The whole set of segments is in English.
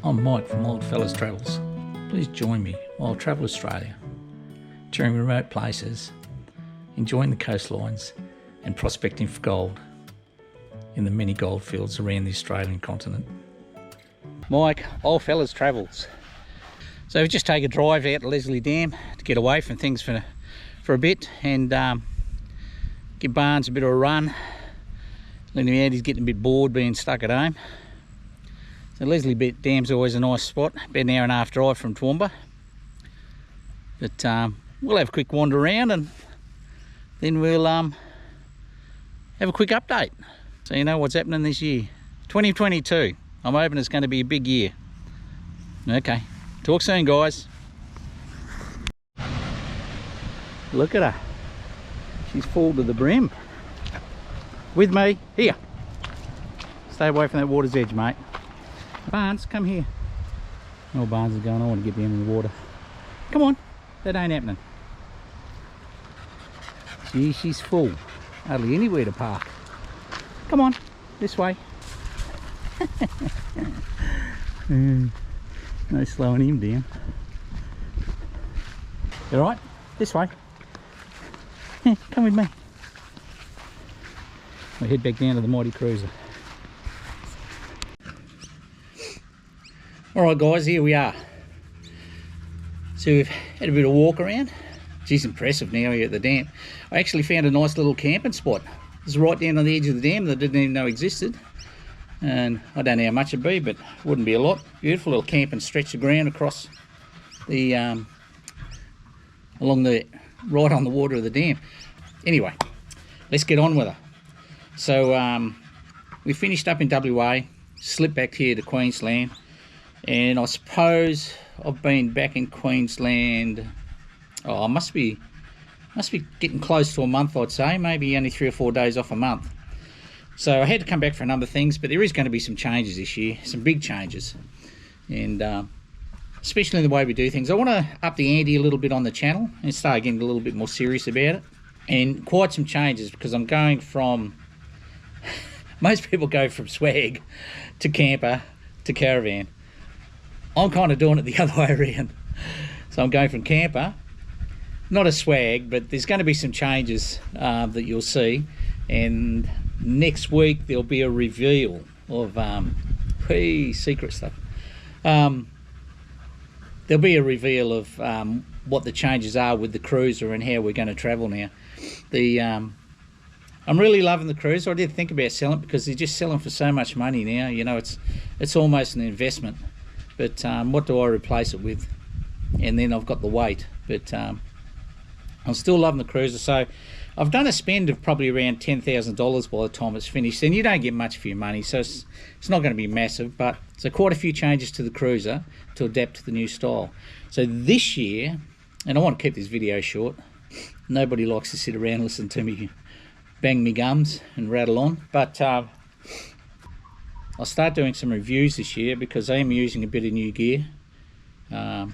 I'm Mike from Old Fellas Travels. Please join me while I travel Australia, touring remote places, enjoying the coastlines and prospecting for gold in the many gold fields around the Australian continent. Mike, Old Fellas Travels. So we just take a drive out to Leslie Dam to get away from things for a bit and give Barnes a bit of a run. Letting him out, he's getting a bit bored being stuck at home. So Leslie Dam's always a nice spot, about an hour and a half drive from Toowoomba. But we'll have a quick wander around and then we'll have a quick update. So you know what's happening this year. 2022, I'm hoping it's going to be a big year. Okay, talk soon guys. Look at her. She's full to the brim. With me, here. Stay away from that water's edge, mate. Barnes, come here. Oh, Barnes is going, I want to get down in the water. Come on, that ain't happening. Gee, she's full. Hardly anywhere to park. Come on, this way. No slowing him down. You alright? This way. Come with me. We'll head back down to the mighty cruiser. Alright guys, here we are. So we've had a bit of walk around. Geez, impressive now here at the dam. I actually found a nice little camping spot. It's right down on the edge of the dam that I didn't even know existed. And I don't know how much it'd be, but it wouldn't be a lot. Beautiful little camping stretch of ground across the, right on the water of the dam. Anyway, let's get on with it. So we finished up in WA, slipped back here to Queensland. And I suppose I've been back in Queensland, I must be getting close to a month, I'd say, maybe only 3 or 4 days off a month. So I had to come back for a number of things, but there is going to be some changes this year, some big changes. And especially in the way we do things. I want to up the ante a little bit on the channel and start getting a little bit more serious about it. And quite some changes, because I'm going from, most people go from swag to camper to caravan. I'm kind of doing it the other way around. So I'm going from camper, not a swag, but there's going to be some changes that you'll see. And next week there'll be a reveal of secret stuff. There'll be a reveal of what the changes are with the cruiser and how we're going to travel now. I'm really loving the cruiser. I did think about selling it because they're just selling for so much money now. You know, it's almost an investment. But what do I replace it with? And then I've got the weight. But I'm still loving the cruiser. So I've done a spend of probably around $10,000 by the time it's finished. And you don't get much for your money, so it's not going to be massive. But so quite a few changes to the cruiser to adapt to the new style. So this year, and I want to keep this video short. Nobody likes to sit around and listen to me bang me gums and rattle on. But I'll start doing some reviews this year because I am using a bit of new gear. And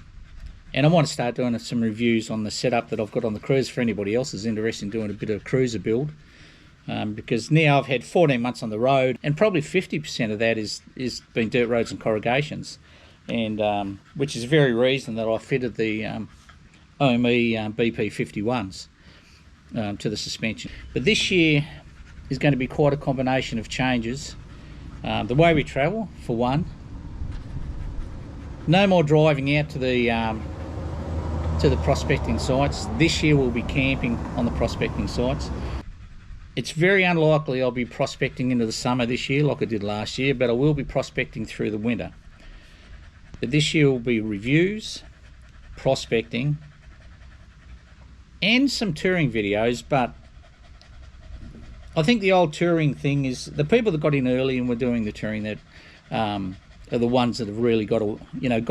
I want to start doing some reviews on the setup that I've got on the cruiser for anybody else who's interested in doing a bit of a cruiser build. Because now I've had 14 months on the road and probably 50% of that is been dirt roads and corrugations. And which is the very reason that I fitted the OME BP51s to the suspension. But this year is going to be quite a combination of changes. The way we travel, for one. No more driving out to the prospecting sites. This year we'll be camping on the prospecting sites. It's very unlikely I'll be prospecting into the summer this year like I did last year, but I will be prospecting through the winter. But this year will be reviews, prospecting, and some touring videos. But I think the old touring thing is the people that got in early and were doing the touring that are the ones that have really got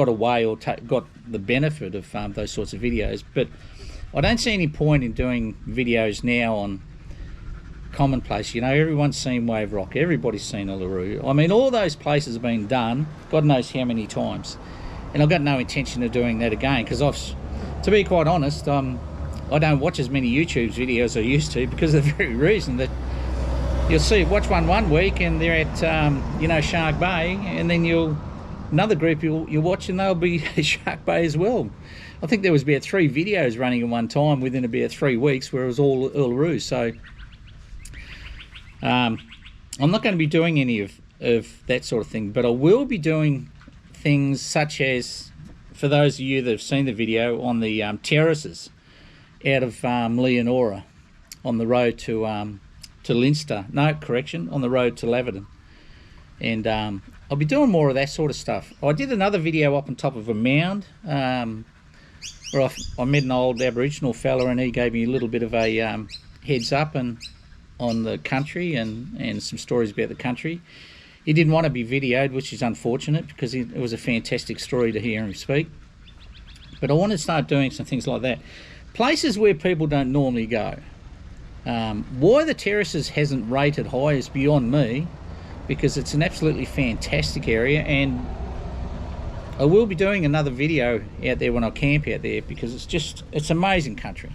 away or got the benefit of those sorts of videos. But I don't see any point in doing videos now on commonplace. You know, everyone's seen Wave Rock, everybody's seen Uluru. I mean, all those places have been done God knows how many times, and I've got no intention of doing that again, because to be quite honest, I don't watch as many YouTube videos as I used to, because of the very reason that you'll watch one week and they're at Shark Bay, and then you'll another group you'll watch, and they'll be Shark Bay as well. I think there was about 3 videos running at one time within about 3 weeks, where it was all Uluru. So I'm not going to be doing any of that sort of thing, but I will be doing things such as, for those of you that have seen the video, on the terraces out of Leonora on the road to Leinster. No, correction, on the road to Laverton. And I'll be doing more of that sort of stuff. I did another video up on top of a mound where I met an old Aboriginal fella, and he gave me a little bit of a heads up on the country and some stories about the country. He didn't want to be videoed, which is unfortunate, because it was a fantastic story to hear him speak. But I want to start doing some things like that. Places where people don't normally go. Why the terraces hasn't rated high is beyond me, because it's an absolutely fantastic area, and I will be doing another video out there when I camp out there, because it's amazing country.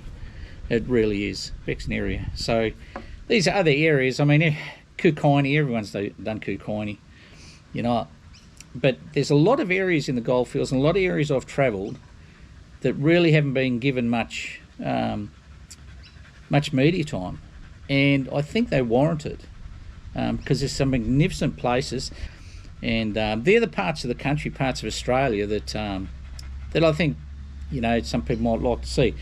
It really is, Bexon area. So these are other areas. I mean, Kukaini, everyone's done Kukaini, you know, but there's a lot of areas in the goldfields, and a lot of areas I've travelled that really haven't been given much media time, and I think they warrant it, because there's some magnificent places, and they're the parts of the country, parts of Australia that I think, you know, some people might like to see.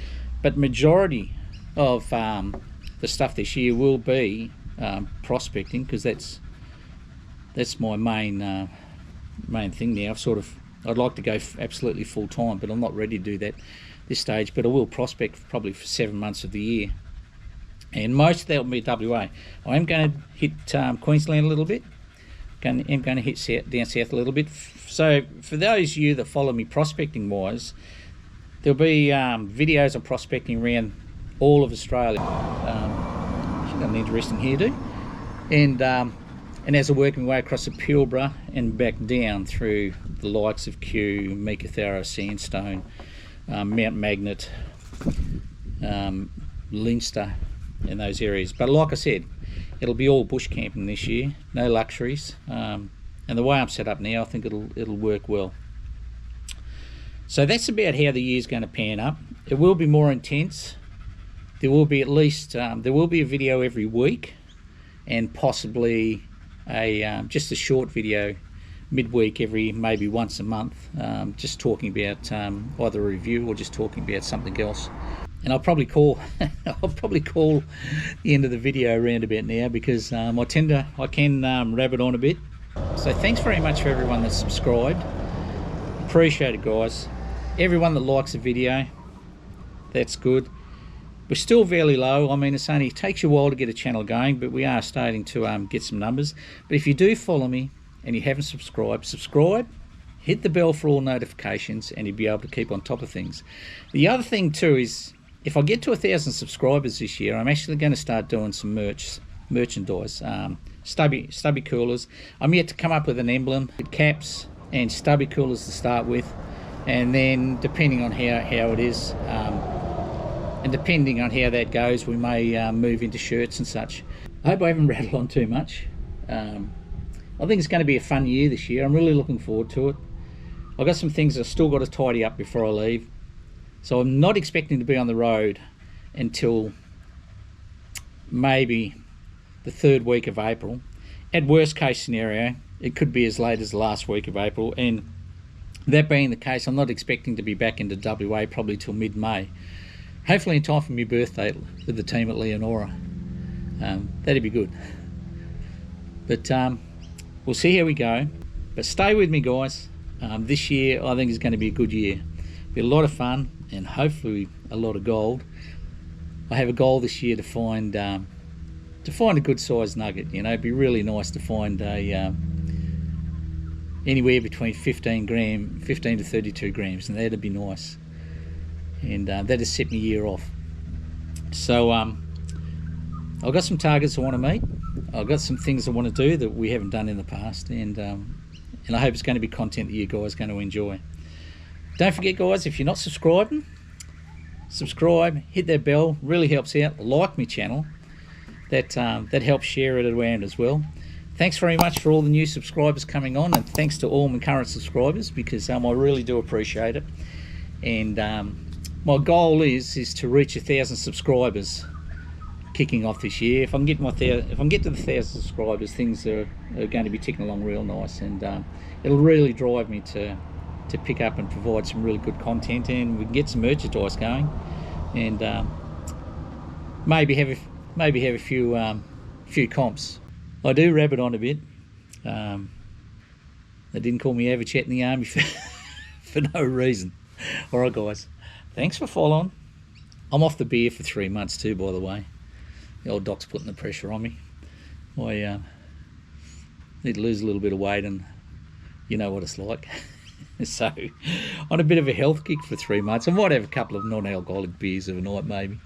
But majority of the stuff this year will be prospecting, because that's my main thing now. I'd like to go absolutely full time, but I'm not ready to do that this stage. But I will prospect probably for 7 months of the year, and most of that will be WA. I am going to hit Queensland a little bit. I'm going to hit down south a little bit. So for those of you that follow me prospecting wise, there'll be videos of prospecting around all of Australia. Got an interesting hairdo, and as I work my way across the Pilbara and back down through the likes of Kew, Meekatharra, Sandstone, Mount Magnet, Leinster, and those areas. But like I said, it'll be all bush camping this year, no luxuries, and the way I'm set up now, I think it'll work well. So that's about how the year's going to pan up. It will be more intense. There will be at least there will be a video every week, and possibly just a short video midweek maybe once a month, just talking about either a review or just talking about something else. And I'll probably call the end of the video around about now, because I can rabbit on a bit. So thanks very much for everyone that's subscribed. Appreciate it, guys. Everyone that likes the video, that's good. We're still fairly low. I mean, it takes you a while to get a channel going, but we are starting to get some numbers. But if you do follow me and you haven't subscribed, hit the bell for all notifications, and you'll be able to keep on top of things. The other thing too is, if I get to 1,000 subscribers this year, I'm actually going to start doing some merchandise, stubby coolers. I'm yet to come up with an emblem, caps and stubby coolers to start with, and then depending on how it is, and depending on how that goes, we may move into shirts and such. I hope I haven't rattled on too much. I think it's going to be a fun year this year. I'm really looking forward to it. I've got some things I've still got to tidy up before I leave. So I'm not expecting to be on the road until maybe the 3rd week of April. At worst case scenario, it could be as late as the last week of April. And that being the case, I'm not expecting to be back into WA probably till mid-May. Hopefully in time for my birthday with the team at Leonora. That'd be good. But we'll see how we go. But stay with me, guys. This year I think is going to be a good year. Be a lot of fun, and hopefully a lot of gold. I have a goal this year to find a good sized nugget. You know, it'd be really nice to find anywhere between 15 to 32 grams, and that'd be nice. And that'd set my year off. So I've got some targets I want to meet. I've got some things I want to do that we haven't done in the past, and I hope it's going to be content that you guys are going to enjoy. Don't forget, guys, if you're not subscribing, subscribe, hit that bell, really helps out. Like my channel, that helps share it around as well. thanks very much for all the new subscribers coming on, and thanks to all my current subscribers, because I really do appreciate it. And my goal is to reach 1,000 subscribers kicking off this year. If I can get to the 1,000 subscribers, things are going to be ticking along real nice, and it'll really drive me to pick up and provide some really good content, and we can get some merchandise going, and maybe have a few comps. I do rabbit on a bit. They didn't call me average chat in the army for no reason. All right, guys, thanks for following. I'm off the beer for 3 months too, by the way. The old doc's putting the pressure on me. I need to lose a little bit of weight, and you know what it's like. So, on a bit of a health kick for 3 months. I might have a couple of non-alcoholic beers of a night, maybe,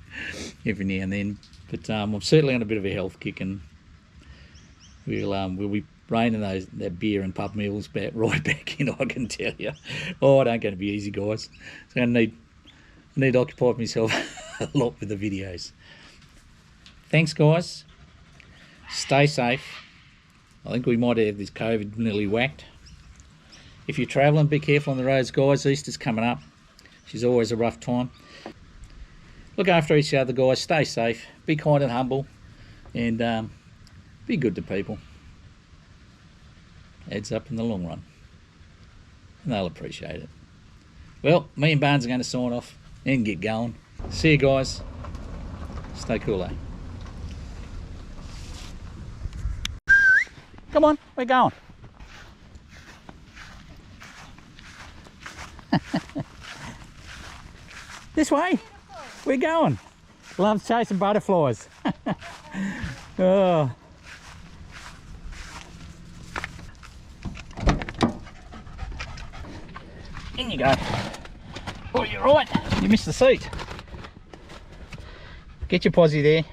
every now and then. But I'm certainly on a bit of a health kick, and we'll be reining that beer and pub meals right back in, I can tell you. Oh, it ain't going to be easy, guys. So I need to occupy myself a lot with the videos. Thanks, guys. Stay safe. I think we might have this COVID nearly whacked. If you're travelling, be careful on the roads, guys. Easter's coming up. She's always a rough time. Look after each other, guys. Stay safe. Be kind and humble. And be good to people. Adds up in the long run. And they'll appreciate it. Well, me and Barnes are going to sign off and get going. See you, guys. Stay cool, eh? Come on, we're going. This way, we're going. Loves chasing butterflies. Oh. In you go. Oh, you're right. You missed the seat. Get your posse there.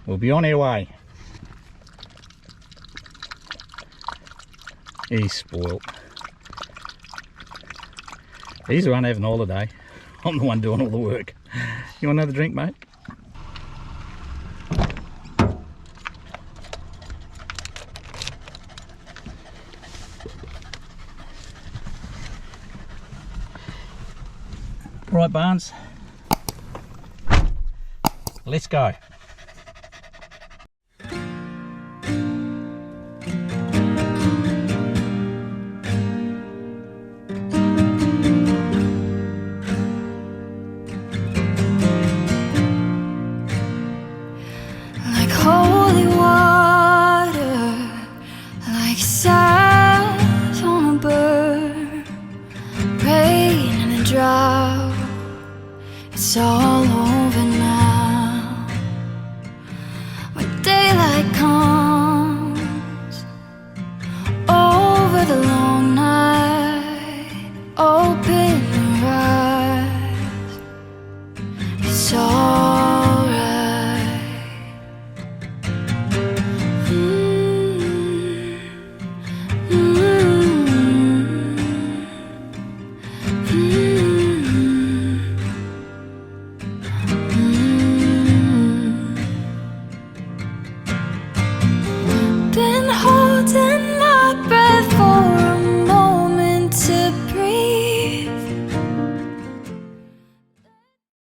We'll be on our way. He's spoilt. He's the one having a holiday. I'm the one doing all the work. You want another drink, mate? Right, Barnes. Let's go.